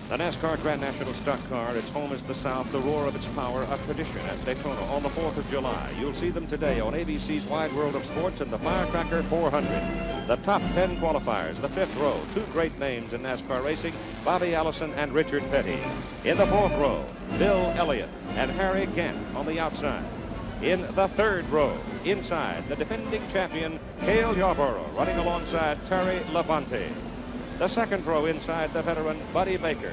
The NASCAR Grand National Stock Car, its home is the South, the roar of its power, a tradition at Daytona on the 4th of July. You'll see them today on ABC's Wide World of Sports in the Firecracker 400. The top 10 qualifiers, the 5th row, two great names in NASCAR racing, Bobby Allison and Richard Petty. In the 4th row, Bill Elliott and Harry Gant on the outside. In the 3rd row, inside, the defending champion, Cale Yarborough, running alongside Terry Labonte. The 2nd row inside, the veteran Buddy Baker.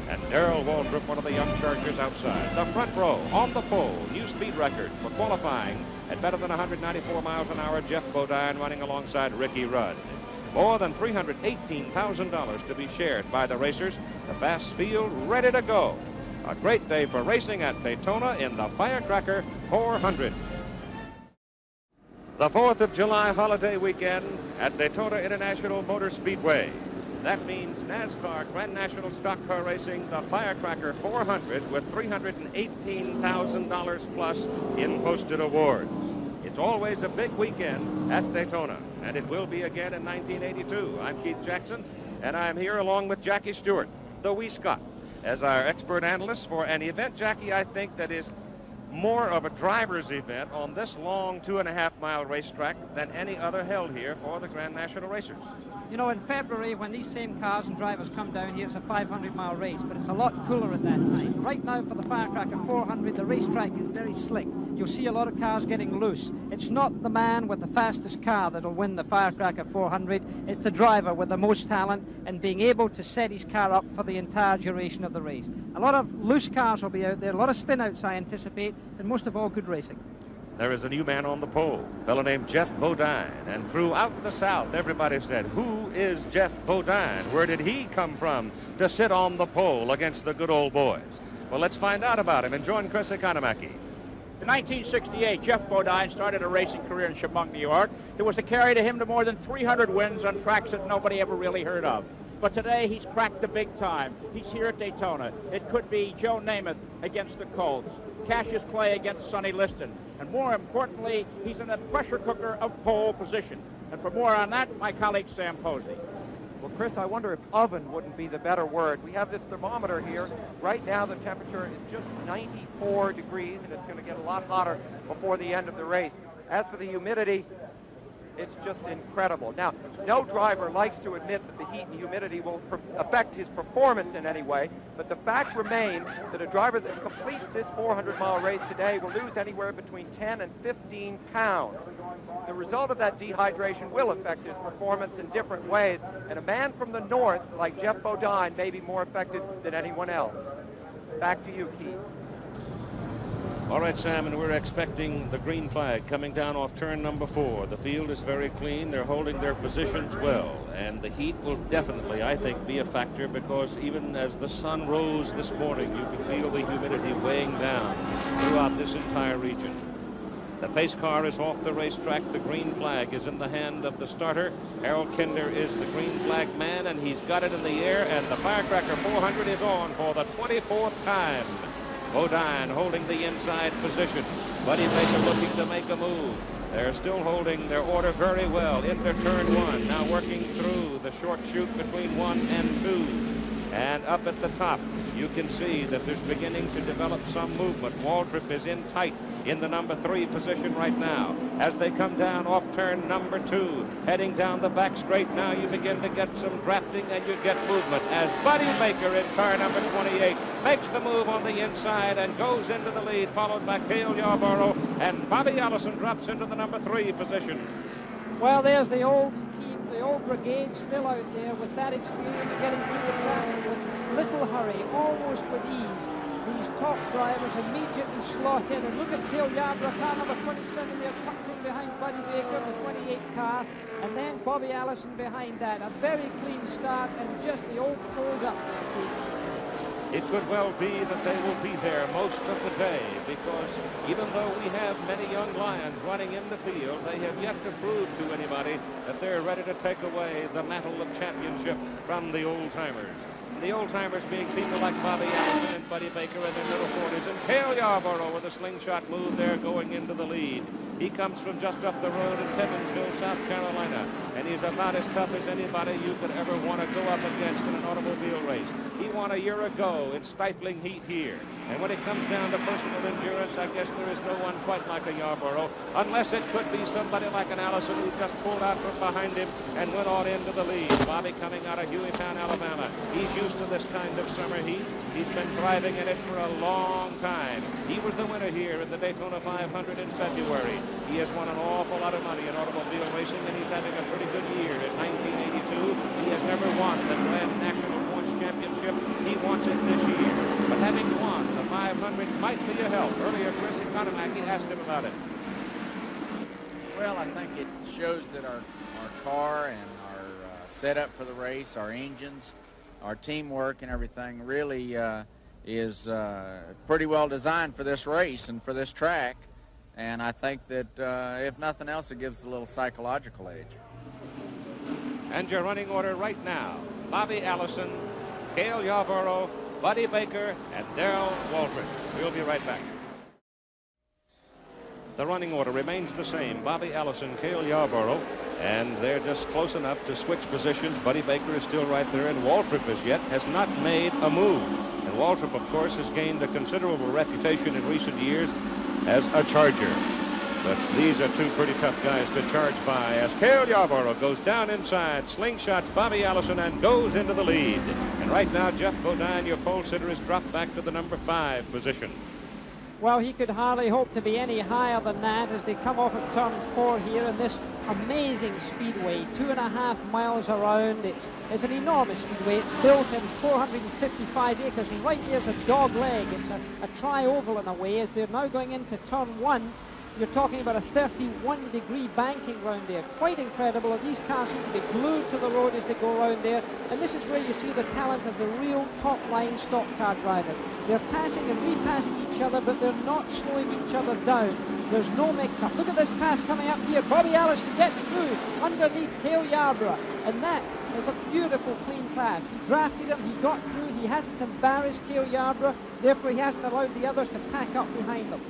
And Darrell Waltrip, one of the young Chargers outside. The front row, on the pole, new speed record for qualifying at better than 194 miles an hour, Jeff Bodine running alongside Ricky Rudd. More than $318,000 to be shared by the racers. The fast field ready to go. A great day for racing at Daytona in the Firecracker 400. The 4th of July holiday weekend at Daytona International Motor Speedway. That means NASCAR Grand National Stock Car Racing, the Firecracker 400 with $318,000 plus in posted awards. It's always a big weekend at Daytona, and it will be again in 1982. I'm Keith Jackson, and I'm here along with Jackie Stewart, the Wee Scot, as our expert analyst for an event, Jackie, I think that is more of a driver's event on this long 2.5-mile racetrack than any other held here for the Grand National Racers. You know, in February, when these same cars and drivers come down here, it's a 500-mile race, but it's a lot cooler at that time. Right now, for the Firecracker 400, the racetrack is very slick. You'll see a lot of cars getting loose. It's not the man with the fastest car that'll win the Firecracker 400. It's the driver with the most talent and being able to set his car up for the entire duration of the race. A lot of loose cars will be out there, a lot of spin-outs, I anticipate, and most of all, good racing. There is a new man on the pole, a fellow named Jeff Bodine. And throughout the South, everybody said, who is Jeff Bodine? Where did he come from to sit on the pole against the good old boys? Well, let's find out about him and join Chris Economaki. In 1968, Jeff Bodine started a racing career in Chemung, New York. It was to carry to him to more than 300 wins on tracks that nobody ever really heard of. But today, he's cracked the big time. He's here at Daytona. It could be Joe Namath against the Colts, Cassius Clay against Sonny Liston, and more importantly, he's in a pressure cooker of pole position. And for more on that, my colleague Sam Posey. Well, Chris, I wonder if oven wouldn't be the better word. We have this thermometer here. Right now, the temperature is just 94 degrees, and it's going to get a lot hotter before the end of the race. As for the humidity, it's just incredible. Now, no driver likes to admit that the heat and humidity will affect his performance in any way, but the fact remains that a driver that completes this 400-mile race today will lose anywhere between 10 and 15 pounds. The result of that dehydration will affect his performance in different ways, and a man from the north, like Jeff Bodine, may be more affected than anyone else. Back to you, Keith. All right, Sam, and we're expecting the green flag coming down off turn number 4. The field is very clean. They're holding their positions well, and the heat will definitely, I think, be a factor because even as the sun rose this morning, you could feel the humidity weighing down throughout this entire region. The pace car is off the racetrack. The green flag is in the hand of the starter. Harold Kinder is the green flag man, and he's got it in the air, and the Firecracker 400 is on for the 24th time. Bodine holding the inside position. Buddy Baker looking to make a move. They're still holding their order very well into turn 1. Now working through the short chute between 1 and 2. And up at the top, you can see that there's beginning to develop some movement. Waltrip is in tight in the number 3 position right now. As they come down off turn number 2, heading down the back straight, now you begin to get some drafting and you get movement as Buddy Baker in car number 28 makes the move on the inside and goes into the lead, followed by Cale Yarborough, and Bobby Allison drops into the number 3 position. Well, there's the old team, the old brigade still out there with that experience getting through the traffic with little hurry, almost with ease. These top drivers immediately slot in, and look at Cale Yarborough, car number 27 there, tucked in behind Buddy Baker, the 28 car, and then Bobby Allison behind that. A very clean start and just the old close up. It could well be that they will be there most of the day because even though we have many young lions running in the field, they have yet to prove to anybody that they're ready to take away the mantle of championship from the old-timers. The old-timers being people like Bobby Allison and Buddy Baker in their middle 40s, and Cale Yarborough with a slingshot move there going into the lead. He comes from just up the road in Pimmonsville, South Carolina, and he's about as tough as anybody you could ever want to go up against in an automobile race. He wants won a year ago in stifling heat here. And when it comes down to personal endurance, I guess there is no one quite like a Yarborough, unless it could be somebody like an Allison who just pulled out from behind him and went on into the lead. Bobby coming out of Hueytown, Alabama. He's used to this kind of summer heat. He's been thriving in it for a long time. He was the winner here in the Daytona 500 in February. He has won an awful lot of money in automobile racing, and he's having a pretty good year. In 1982, he has never won the Grand National Points Championship. He wants it this year. But having won the 500 might be a help. Earlier, Chris Economaki asked him about it. Well, I think it shows that our car and our setup for the race, our engines, our teamwork and everything really is pretty well designed for this race and for this track. And I think that if nothing else, it gives a little psychological edge. And your running order right now: Bobby Allison, Cale Yarborough, Buddy Baker, and Darrell Waltrip. We'll be right back. The running order remains the same: Bobby Allison, Cale Yarborough, and they're just close enough to switch positions. Buddy Baker is still right there, and Waltrip as yet has not made a move. And Waltrip, of course, has gained a considerable reputation in recent years as a charger. But these are two pretty tough guys to charge by as Cale Yarborough goes down inside, slingshots Bobby Allison, and goes into the lead. And right now, Jeff Bodine, your pole sitter, is dropped back to the number 5 position. Well, he could hardly hope to be any higher than that as they come off at turn 4 here in this amazing speedway, 2.5 miles around. It's an enormous speedway. It's built in 455 acres, and right there's a dog leg. It's a tri-oval in a way. As they're now going into turn 1, you're talking about a 31-degree banking round there. Quite incredible. These cars seem to be glued to the road as they go around there. And this is where you see the talent of the real top-line stock car drivers. They're passing and repassing each other, but they're not slowing each other down. There's no mix-up. Look at this pass coming up here. Bobby Allison gets through underneath Cale Yarborough. And that is a beautiful, clean pass. He drafted him. He got through. He hasn't embarrassed Cale Yarborough. Therefore, he hasn't allowed the others to pack up behind him.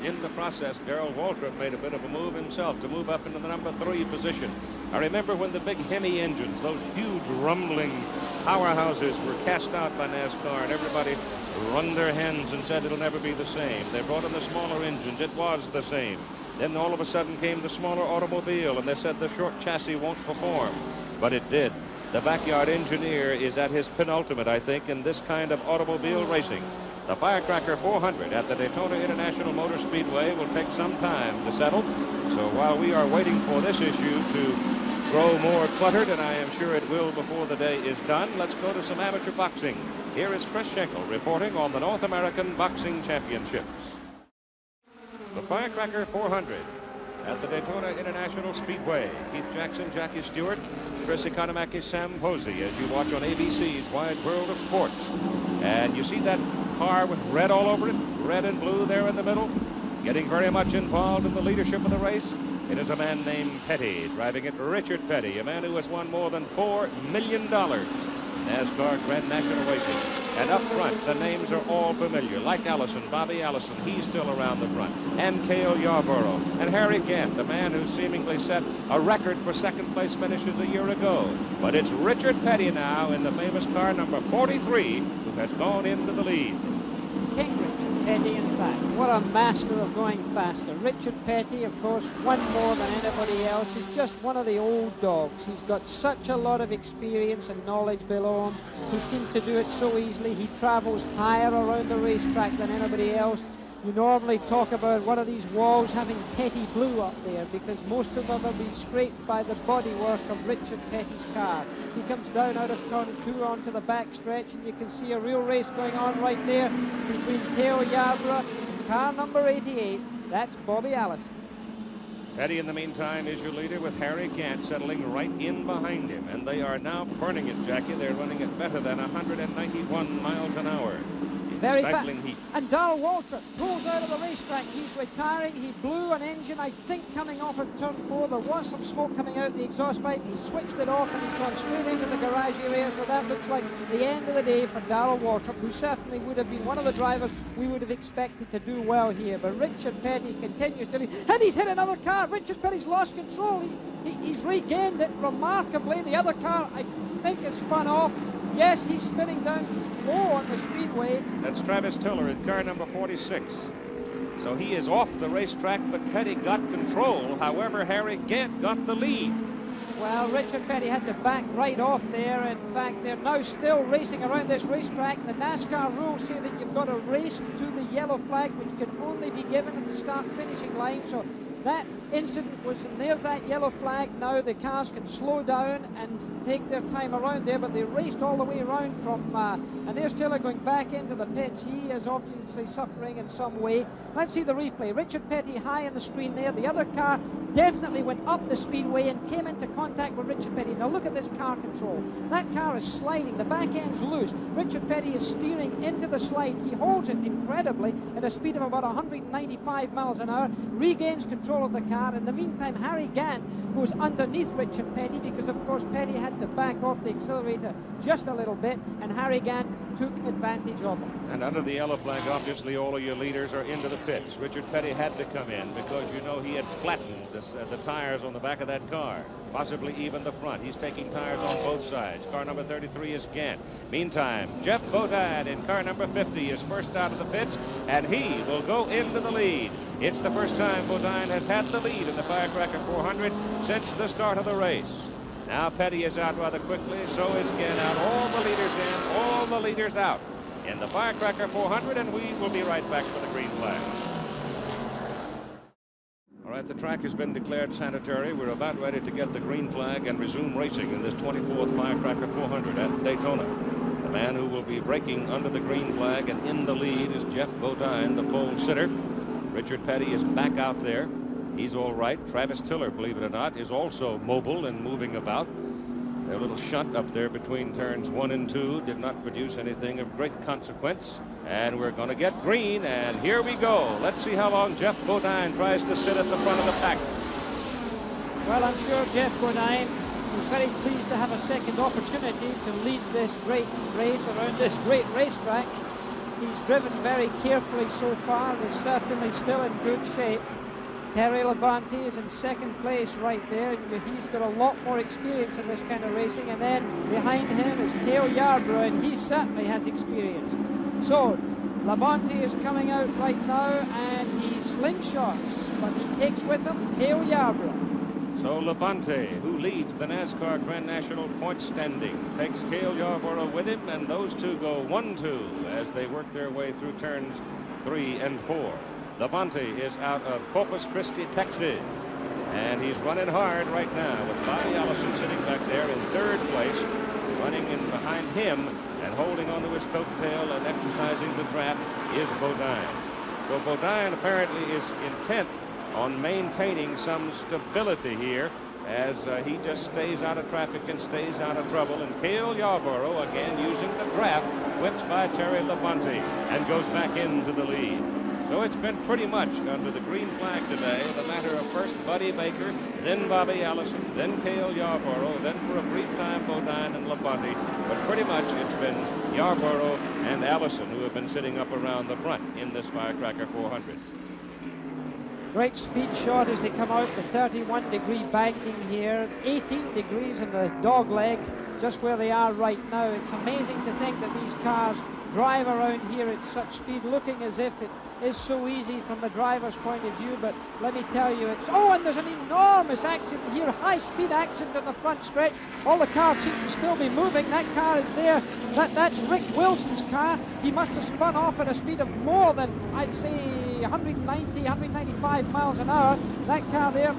In the process, Darrell Waltrip made a bit of a move himself to move up into the number 3 position. I remember when the big Hemi engines, those huge rumbling powerhouses, were cast out by NASCAR, and everybody wrung their hands and said it'll never be the same. They brought in the smaller engines. It was the same. Then all of a sudden came the smaller automobile, and they said the short chassis won't perform. But it did. The backyard engineer is at his penultimate, I think, in this kind of automobile racing. The Firecracker 400 at the Daytona International Motor Speedway will take some time to settle. So while we are waiting for this issue to grow more cluttered, and I am sure it will before the day is done, let's go to some amateur boxing. Here is Chris Schenkel reporting on the North American Boxing Championships. The Firecracker 400 at the Daytona International Speedway. Keith Jackson, Jackie Stewart, Chris Economaki, Sam Posey, as you watch on ABC's Wide World of Sports. And you see that car with red all over it, red and blue there in the middle, getting very much involved in the leadership of the race. It is a man named Petty, driving it, Richard Petty, a man who has won more than $4 million NASCAR Grand National Racing. And up front, the names are all familiar, like Allison, Bobby Allison, he's still around the front, and Cale Yarborough, and Harry Gant, the man who seemingly set a record for second-place finishes a year ago. But it's Richard Petty now in the famous car number 43 who has gone into the lead. King Richard Petty, in fact. What a master of going faster. Richard Petty, of course, won more than anybody else. He's just one of the old dogs. He's got such a lot of experience and knowledge below him. He seems to do it so easily. He travels higher around the racetrack than anybody else. You normally talk about one of these walls having Petty blue up there because most of them will be scraped by the bodywork of Richard Petty's car. He comes down out of turn 2 onto the back stretch, and you can see a real race going on right there between Cale Yarborough and car number 88. That's Bobby Allison. Petty, in the meantime, is your leader with Harry Gant settling right in behind him. And they are now burning it, Jackie. They're running it better than 191 miles an hour. Very stifling heat. And Darrell Waltrip pulls out of the racetrack. He's retiring. He blew an engine, I think, coming off of turn 4. There was some smoke coming out the exhaust pipe. He switched it off and he's gone straight into the garage area. So that looks like the end of the day for Darrell Waltrip, who certainly would have been one of the drivers we would have expected to do well here. But Richard Petty continues to lead. And he's hit another car. Richard Petty's lost control. He's regained it remarkably. The other car, I think, is spun off. Yes, he's spinning down low on the Speedway. That's Travis Tiller in car number 46. So he is off the racetrack, but Petty got control. However, Harry Gant got the lead. Well, Richard Petty had to back right off there. In fact, they're now still racing around this racetrack. The NASCAR rules say that you've got to race to the yellow flag, which can only be given at the start-finishing line. So that incident was, and there's that yellow flag. Now the cars can slow down and take their time around there, but they raced all the way around from, and they're still going back into the pits. He is obviously suffering in some way. Let's see the replay. Richard Petty high on the screen there. The other car definitely went up the Speedway and came into contact with Richard Petty. Now look at this car control. That car is sliding. The back end's loose. Richard Petty is steering into the slide. He holds it incredibly at a speed of about 195 miles an hour, regains control of the car. In the meantime, Harry Gant goes underneath Richard Petty because, of course, Petty had to back off the accelerator just a little bit, and Harry Gant took advantage of him. And under the yellow flag, obviously, all of your leaders are into the pits. Richard Petty had to come in because, you know, he had flattened the tires on the back of that car, possibly even the front. He's taking tires on both sides. Car number 33 is Gant. Meantime, Jeff Bodine in car number 50 is first out of the pits, and he will go into the lead. It's the first time Bodine has had the lead in the Firecracker 400 since the start of the race. Now Petty is out rather quickly, so is Gant out. All the leaders in, all the leaders out in the Firecracker 400, and we will be right back for the green flag. All right, the track has been declared sanitary. We're about ready to get the green flag and resume racing in this 24th Firecracker 400 at Daytona. The man who will be braking under the green flag and in the lead is Jeff Bodine, the pole sitter. Richard Petty is back out there. He's all right. Travis Tiller, believe it or not, is also mobile and moving about. Their little shunt up there between turns 1 and 2 did not produce anything of great consequence. And we're going to get green, and here we go. Let's see how long Jeff Bodine tries to sit at the front of the pack. Well, I'm sure Jeff Bodine is very pleased to have a second opportunity to lead this great race around this great racetrack. He's driven very carefully so far and is certainly still in good shape. Terry Labonte is in second place right there. He's got a lot more experience in this kind of racing. And then behind him is Cale Yarborough, and he certainly has experience. So Labonte is coming out right now, and he slingshots, but he takes with him Cale Yarborough. So Labonte, who leads the NASCAR Grand National point standing, takes Cale Yarborough with him, and those two go 1-2 as they work their way through turns 3 and 4. Labonte is out of Corpus Christi, Texas, and he's running hard right now with Bobby Allison sitting back there in third place. Running in behind him and holding onto his coattail and exercising the draft is Bodine. So Bodine apparently is intent on maintaining some stability here as he just stays out of traffic and stays out of trouble. And Cale Yarborough, again using the draft, whips by Terry Labonte and goes back into the lead. So it's been pretty much under the green flag today, the matter of first Buddy Baker, then Bobby Allison, then Cale Yarborough, then for a brief time Bodine and Labonte. But pretty much it's been Yarborough and Allison who have been sitting up around the front in this Firecracker 400. Great speed shot as they come out, the 31-degree banking here, 18 degrees in the dog leg, just where they are right now. It's amazing to think that these cars drive around here at such speed, looking as if it is so easy from the driver's point of view, but let me tell you, it's... Oh, and there's an enormous accident here, high-speed accident on the front stretch. All the cars seem to still be moving. That car is there. That's Rick Wilson's car. He must have spun off at a speed of more than, I'd say, 190, 195 miles an hour. That car there,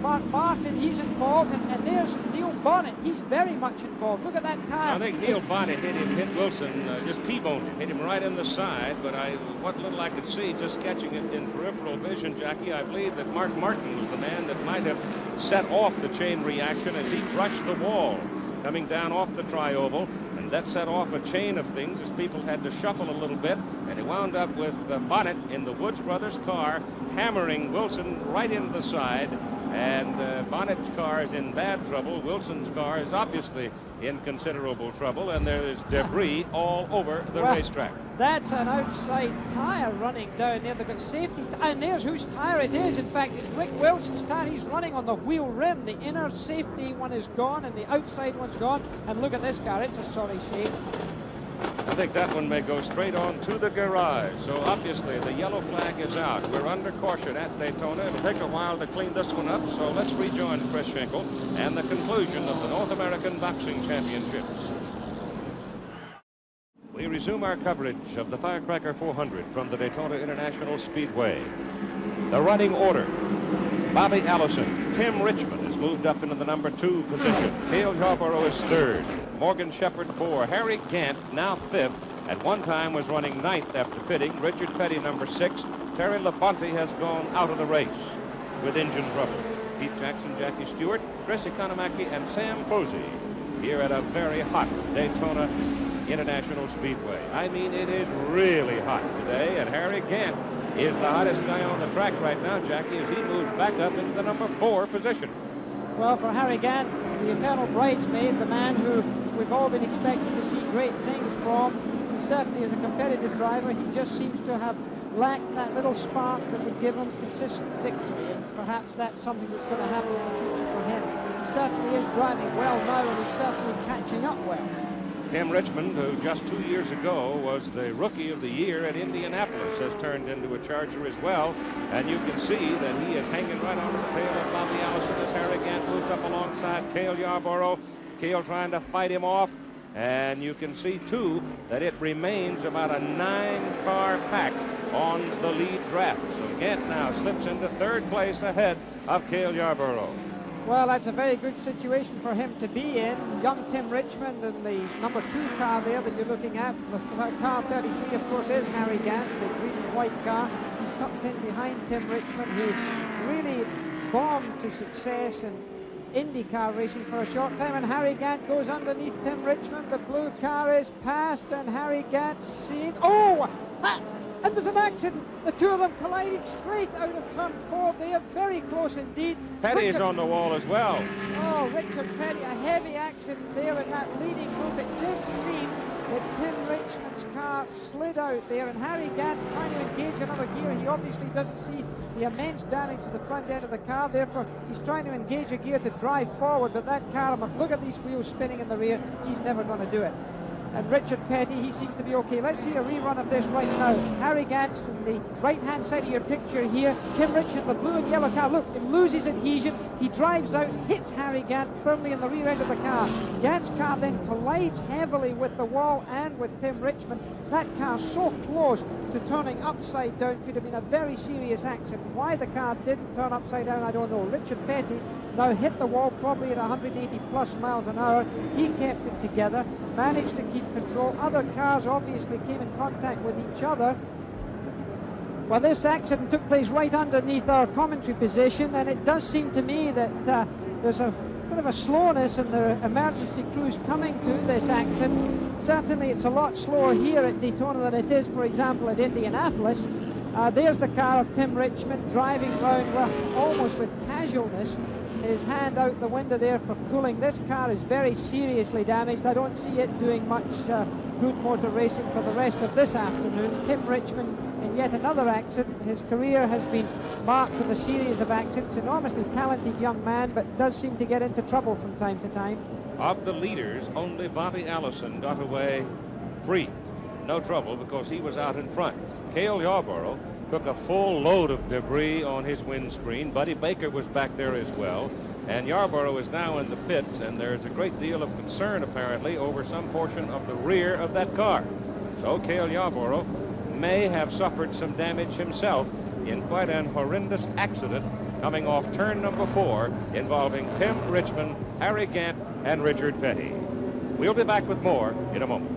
Mark Martin, he's involved, and there's Neil Bonnet. He's very much involved. Look at that tire. I think Neil Bonnet hit Wilson, just T-boned him, hit him right in the side, but what little I could see, just catching it in peripheral vision, Jackie, I believe that Mark Martin was the man that might have set off the chain reaction as he brushed the wall coming down off the tri-oval, and that set off a chain of things as people had to shuffle a little bit, and he wound up with Bonnet in the Woods Brothers car hammering Wilson right into the side, And Bonnet's car is in bad trouble. Wilson's car is obviously in considerable trouble, and there's debris all over the racetrack. That's an outside tire running down there. They've got safety, and there's whose tire it is. In fact, it's Rick Wilson's tire. He's running on the wheel rim. The inner safety one is gone, and the outside one's gone. And look at this car. It's a sorry shape. I think that one may go straight on to the garage. So obviously the yellow flag is out. We're under caution at Daytona. It'll take a while to clean this one up. So let's rejoin Chris Schenkel and the conclusion of the North American Boxing Championships. We resume our coverage of the Firecracker 400 from the Daytona International Speedway. The running order: Bobby Allison. Tim Richmond has moved up into the number 2 position. Cale Yarborough is 3rd. Morgan Shepherd 4. Harry Gant, now 5th. At one time was running 9th after pitting. Richard Petty, number 6. Terry Labonte has gone out of the race with engine trouble. Pete Jackson, Jackie Stewart, Chris Economaki, and Sam Posey here at a very hot Daytona International Speedway. I mean, it is really hot today, and Harry Gant is the hottest guy on the track right now, Jackie, as he moves back up into the number 4 position. Well, for Harry Gant, the eternal bridesmaid, the man who we've all been expecting to see great things from, he certainly is a competitive driver. He just seems to have lacked that little spark that would give him consistent victory, and perhaps that's something that's going to happen in the future for him. He certainly is driving well now, and he's certainly catching up well. Tim Richmond, who just 2 years ago was the Rookie of the Year at Indianapolis, has turned into a Charger as well. And you can see that he is hanging right onto the tail of Bobby Allison as Harry Gant moves up alongside Cale Yarborough. Cale trying to fight him off. And you can see, too, that it remains about a 9-car pack on the lead draft. So Gant now slips into 3rd place ahead of Cale Yarborough. Well, that's a very good situation for him to be in. Young Tim Richmond and the number 2 car there that you're looking at. The car 33, of course, is Harry Gant, the green and white car. He's tucked in behind Tim Richmond, who really bombed to success in IndyCar racing for a short time. And Harry Gant goes underneath Tim Richmond. The blue car is passed, and Harry Gant seen. Oh! And there's an accident. The two of them collided straight out of turn 4 there. Very close indeed. Petty's on the wall as well. Oh, Richard Petty, a heavy accident there in that leading group. It did seem that Tim Richmond's car slid out there, and Harry Gant trying to engage another gear. He obviously doesn't see the immense damage to the front end of the car, therefore he's trying to engage a gear to drive forward, but that car, look at these wheels spinning in the rear, he's never going to do it. And Richard Petty, he seems to be okay. Let's see a rerun of this right now. Harry Gant on the right-hand side of your picture here. Tim Richmond, the blue and yellow car. Look, it loses adhesion. He drives out, hits Harry Gant firmly in the rear end of the car. Gant's car then collides heavily with the wall and with Tim Richmond. That car so close to turning upside down, could have been a very serious accident. Why the car didn't turn upside down, I don't know. Richard Petty now hit the wall probably at 180 plus miles an hour. He kept it together, managed to keep control. Other cars obviously came in contact with each other. Well, this accident took place right underneath our commentary position, and it does seem to me that there's a bit of a slowness in the emergency crews coming to this accident. Certainly it's a lot slower here at Daytona than it is, for example, at Indianapolis. There's the car of Tim Richmond driving round almost with casualness, his hand out the window there for cooling. This car is very seriously damaged. I don't see it doing much good motor racing for the rest of this afternoon. Tim Richmond in yet another accident. His career has been marked with a series of accidents. Enormously talented young man, but does seem to get into trouble from time to time. Of the leaders, only Bobby Allison got away free. No trouble because he was out in front. Cale Yarborough took a full load of debris on his windscreen. Buddy Baker was back there as well. And Yarborough is now in the pits, and there's a great deal of concern apparently over some portion of the rear of that car. So Cale Yarborough may have suffered some damage himself in quite an horrendous accident coming off turn number 4 involving Tim Richmond, Harry Gant, and Richard Petty. We'll be back with more in a moment.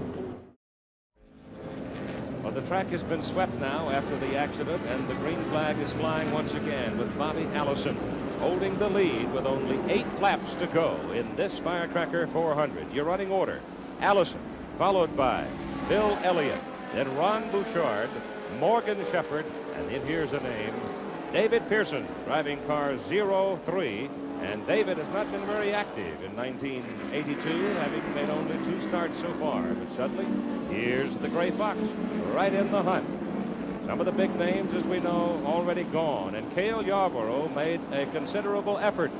Well, the track has been swept now after the accident, and the green flag is flying once again with Bobby Allison holding the lead with only 8 laps to go in this Firecracker 400. Your running order: Allison, followed by Bill Elliott, then Ron Bouchard, Morgan Shepherd, and then here's a name, David Pearson driving car 03. And David has not been very active in 1982, having made only 2 starts so far. But suddenly, here's the Gray Fox right in the hunt. Some of the big names, as we know, already gone. And Cale Yarborough made a considerable effort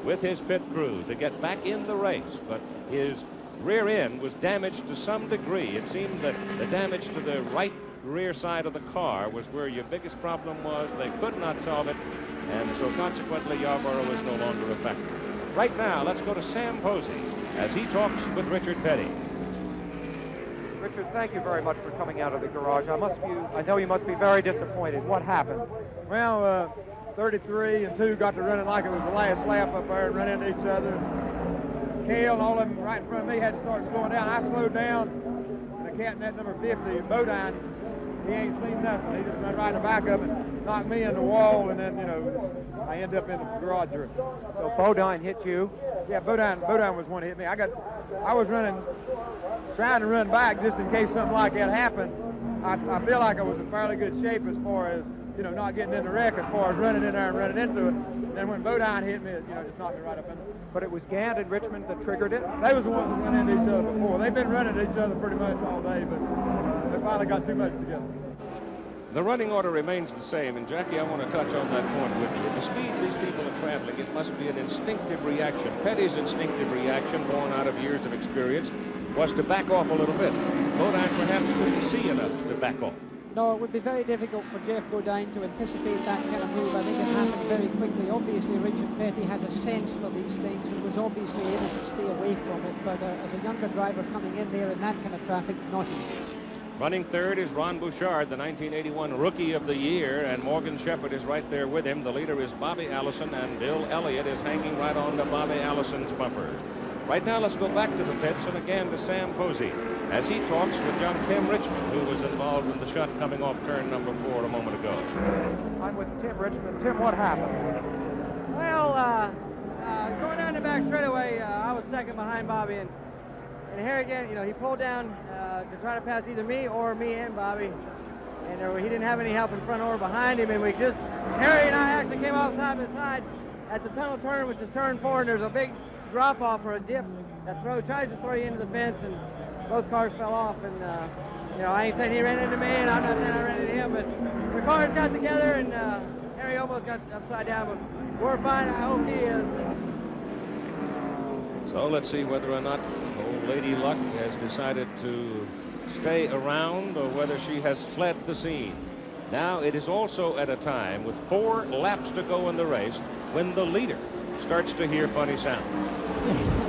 with his pit crew to get back in the race. But his rear end was damaged to some degree. It seemed that the damage to the right rear side of the car was where your biggest problem was. They could not solve it. And so consequently, Yarborough is no longer a factor. Right now, let's go to Sam Posey as he talks with Richard Petty. Richard, thank you very much for coming out of the garage. I know you must be very disappointed. What happened? Well, 33 and 2 got to running like it was the last lap up there and run into each other. Cale and all of them right in front of me had to start slowing down. I slowed down, and the captain at number 50, Bodine, he ain't seen nothing. He just ran right in the back of it, knocked me in the wall, and then, I ended up in the garage there. So Bodine hit you? Yeah, Bodine was one that hit me. I was trying to run back just in case something like that happened. I feel like I was in fairly good shape as far as, not getting in the wreck, as far as running in there and running into it. And then when Bodine hit me, just knocked me right up in it. But it was Gant and Richmond that triggered it? They was the ones that went into each other before. They've been running at each other pretty much all day, but they finally got too much together. The running order remains the same, and Jackie, I want to touch on that point with you. At the speeds these people are traveling, it must be an instinctive reaction. Petty's instinctive reaction, born out of years of experience, was to back off a little bit. Bodine perhaps couldn't see enough to back off. No, it would be very difficult for Jeff Bodine to anticipate that kind of move. I think it happened very quickly. Obviously, Richard Petty has a sense for these things and was obviously able to stay away from it. But as a younger driver coming in there in that kind of traffic, not easy. Running third is Ron Bouchard, the 1981 Rookie of the Year, and Morgan Shepherd is right there with him. The leader is Bobby Allison, and Bill Elliott is hanging right on to Bobby Allison's bumper. Right now, let's go back to the pits and again to Sam Posey as he talks with young Tim Richmond, who was involved in the shot coming off turn number 4 a moment ago. I'm with Tim Richmond. Tim, what happened? Well, going down the back straightaway, I was second behind Bobby, and here again, he pulled down to try to pass either me and Bobby, and he didn't have any help in front or behind him, and Harry and I actually came off side by side at the tunnel turn, which is turn 4, and there's a big drop-off or a dip that tries to throw you into the fence, and both cars fell off, and I ain't saying he ran into me, and I'm not saying I ran into him, but the cars got together, and Harry almost got upside down, but we're fine. I hope he is. So let's see whether or not old Lady Luck has decided to stay around or whether she has fled the scene. Now it is also at a time with 4 laps to go in the race when the leader starts to hear funny sounds.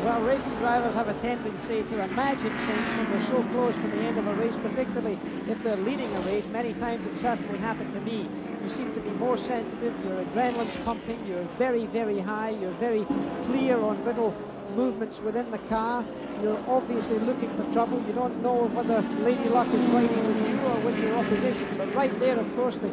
Well, racing drivers have a tendency to imagine things when they're so close to the end of a race, particularly if they're leading a race. Many times it certainly happened to me. You seem to be more sensitive, your adrenaline's pumping, you're very, very high, you're very clear on little movements within the car. You're obviously looking for trouble. You don't know whether Lady Luck is riding with you or with your opposition. But right there, of course, the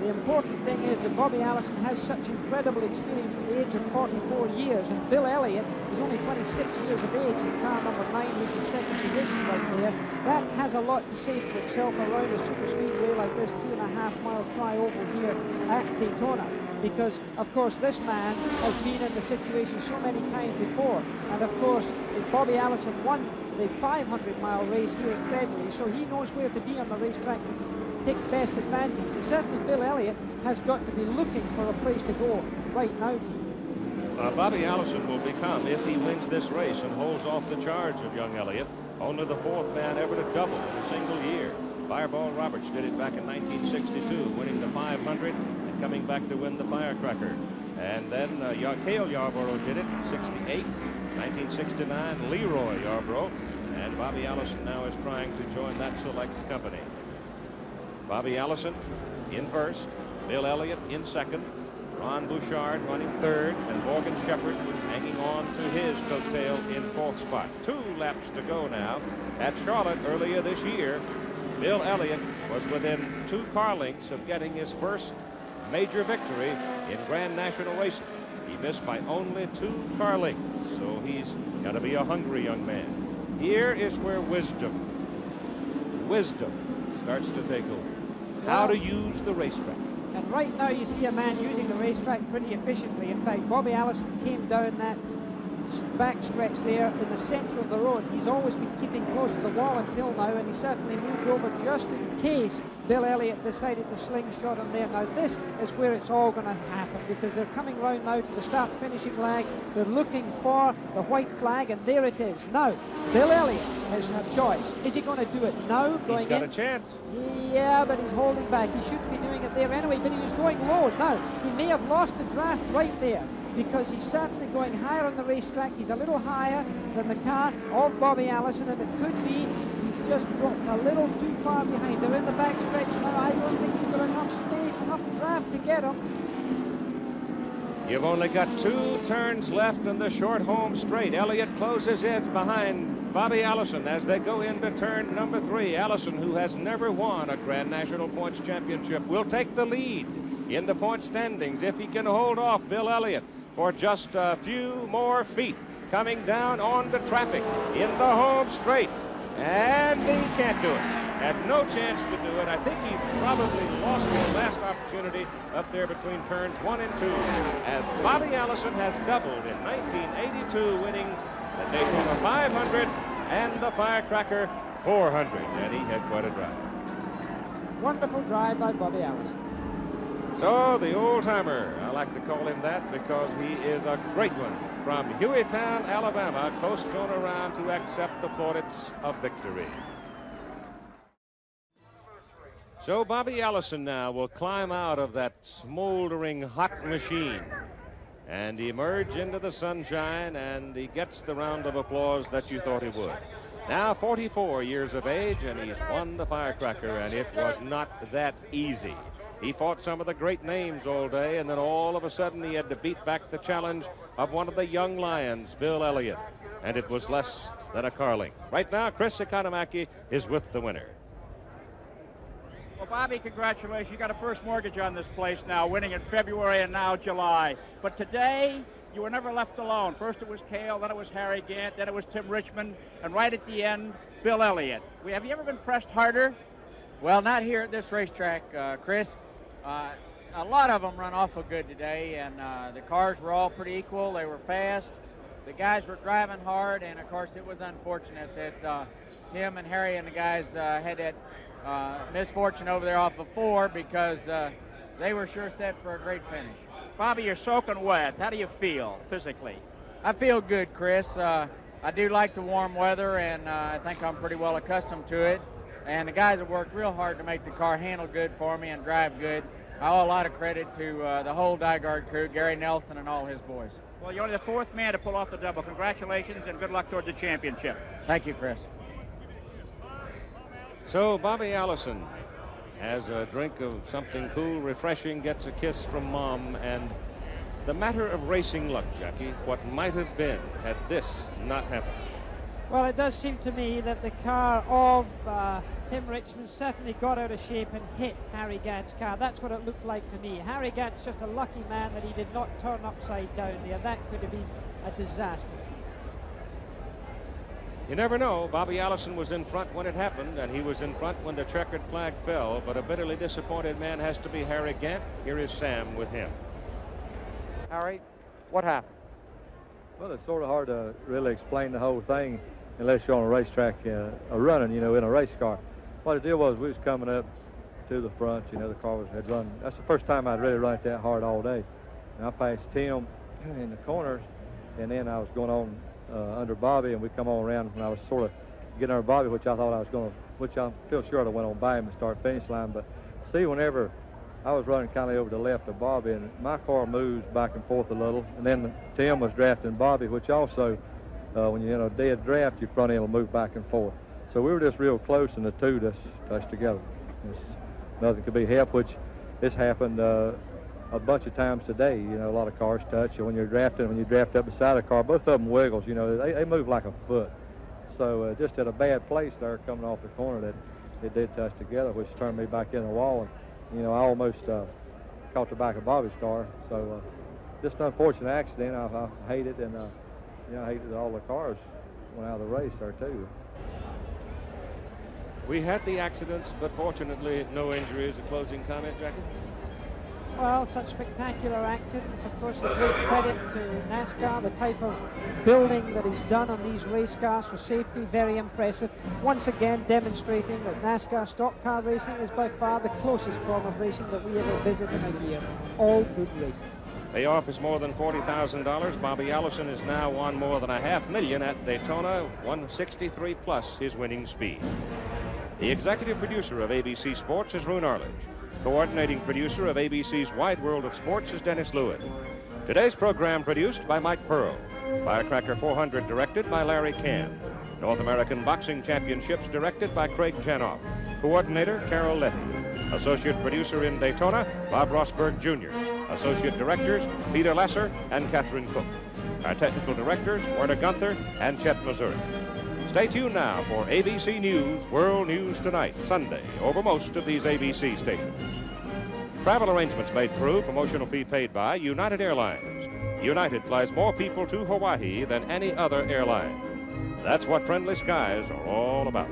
important thing is that Bobby Allison has such incredible experience at the age of 44 years, and Bill Elliott is only 26 years of age in car number 9, who's in second position right there. That has a lot to say for itself around a super speedway like this 2.5-mile tri-oval here at Daytona. Because, of course, this man has been in the situation so many times before. And, of course, Bobby Allison won the 500-mile race here in February, so he knows where to be on the racetrack to take best advantage. And certainly Bill Elliott has got to be looking for a place to go right now. Bobby Allison will become, if he wins this race and holds off the charge of young Elliott, only the 4th man ever to double in a single year. Fireball Roberts did it back in 1962, winning the 500 and coming back to win the Firecracker. And then Cale Yarborough did it in 68, 1969, Leroy Yarborough, and Bobby Allison now is trying to join that select company. Bobby Allison in first, Bill Elliott in second, Ron Bouchard running third, and Morgan Shepherd hanging on to his coattail in 4th spot. 2 laps to go now. At Charlotte earlier this year, Bill Elliott was within 2 car lengths of getting his first major victory in Grand National Racing. He missed by only 2 car lengths, so he's got to be a hungry young man. Here is where wisdom starts to take over. How to use the racetrack. And right now you see a man using the racetrack pretty efficiently. In fact, Bobby Allison came down that back stretch there in the center of the road. He's always been keeping close to the wall until now, and he certainly moved over just in case Bill Elliott decided to slingshot him there. Now this is where it's all going to happen, because they're coming round now to the start-finishing lag. They're looking for the white flag, and there it is. Now, Bill Elliott has a choice. Is he going to do it now, going He's got in? a chance. Yeah, but he's holding back. He shouldn't be doing it there anyway, but he was going low. Now, he may have lost the draft right there, because he's certainly going higher on the racetrack. He's a little higher than the car of Bobby Allison, and it could be he's just dropped a little too far behind. They're in the backstretch now. I don't think he's got enough space, enough draft to get him. You've only got 2 turns left in the short home straight. Elliott closes in behind Bobby Allison as they go into turn number 3. Allison, who has never won a Grand National Points Championship, will take the lead in the point standings if he can hold off Bill Elliott for just a few more feet. Coming down on the traffic in the home straight, and he can't do it. Had no chance to do it. I think he probably lost his last opportunity up there between turns 1 and 2, as Bobby Allison has doubled in 1982, winning the Daytona 500 and the Firecracker 400, and he had quite a drive. Wonderful drive by Bobby Allison. So the old-timer, I like to call him that because he is a great one, from Hueytown, Alabama, coast on around to accept the plaudits of victory. So Bobby Allison now will climb out of that smoldering hot machine and emerge into the sunshine, and he gets the round of applause that you thought he would. Now 44 years of age, and he's won the Firecracker, and it was not that easy. He fought some of the great names all day, and then all of a sudden he had to beat back the challenge of one of the young lions, Bill Elliott, and it was less than a car length. Right now, Chris Economaki is with the winner. Well, Bobby, congratulations. You got a first mortgage on this place now, winning in February and now July. But today, you were never left alone. First it was Cale, then it was Harry Gant, then it was Tim Richmond, and right at the end, Bill Elliott. Have you ever been pressed harder? Well, not here at this racetrack, Chris. A lot of them run awful good today, and the cars were all pretty equal. They were fast. The guys were driving hard, and of course it was unfortunate that Tim and Harry and the guys had that misfortune over there off of 4, because they were sure set for a great finish. Bobby, you're soaking wet. How do you feel physically? I feel good, Chris. I do like the warm weather, and I think I'm pretty well accustomed to it. And the guys have worked real hard to make the car handle good for me and drive good. I owe a lot of credit to the whole Dygaard crew, Gary Nelson and all his boys. Well, you're only the 4th man to pull off the double. Congratulations and good luck toward the championship. Thank you, Chris. So Bobby Allison has a drink of something cool, refreshing, gets a kiss from Mom, and the matter of racing luck, Jackie, what might have been had this not happened. Well, it does seem to me that the car of Tim Richmond certainly got out of shape and hit Harry Gant's car. That's what it looked like to me. Harry Gant's just a lucky man that he did not turn upside down there. That could have been a disaster. You never know. Bobby Allison was in front when it happened, and he was in front when the checkered flag fell, but a bitterly disappointed man has to be Harry Gant. Here is Sam with him. Harry, what happened? Well, it's sort of hard to really explain the whole thing unless you're on a racetrack running, in a race car. What the deal was, we was coming up to the front, the car had run. That's the first time I'd really run it that hard all day. And I passed Tim in the corners, and then I was going on under Bobby, and we come on around, and I was sort of getting under Bobby, which I thought I was going to, which I'm still sure I went on by him and start finish line. But see, whenever I was running kind of over the left of Bobby, and my car moves back and forth a little, and then Tim was drafting Bobby, which also, when you're in a dead draft, your front end will move back and forth. So we were just real close, and the two just touched together. Nothing could be helped, which this happened a bunch of times today. A lot of cars touch. When you're drafting, when you draft up beside a car, both of them wiggles. They move like a foot. So just at a bad place there, coming off the corner, that it did touch together, which turned me back in the wall. And I almost caught the back of Bobby's car. So just an unfortunate accident. I hate it, and I hated all the cars went out of the race there too. We had the accidents, but fortunately no injuries. A closing comment, Jackie? Well, such spectacular accidents, of course, a great credit to NASCAR, the type of building that is done on these race cars for safety, very impressive. Once again, demonstrating that NASCAR stock car racing is by far the closest form of racing that we ever visit in a year. All good racing. Payoff is more than $40,000. Bobby Allison is now won more than $500,000 at Daytona, 163 plus his winning speed. The executive producer of ABC Sports is Roone Arledge. Coordinating producer of ABC's Wide World of Sports is Dennis Lewis. Today's program produced by Mike Pearl. Firecracker 400 directed by Larry Kahn. North American Boxing Championships directed by Craig Janoff. Coordinator Carol Letton. Associate producer in Daytona, Bob Rosberg Jr. Associate directors, Peter Lesser and Catherine Cook. Our technical directors, Werner Gunther and Chet Mazur. Stay tuned now for ABC News World News Tonight, Sunday, over most of these ABC stations. Travel arrangements made through, promotional fee paid by United Airlines. United flies more people to Hawaii than any other airline. That's what friendly skies are all about.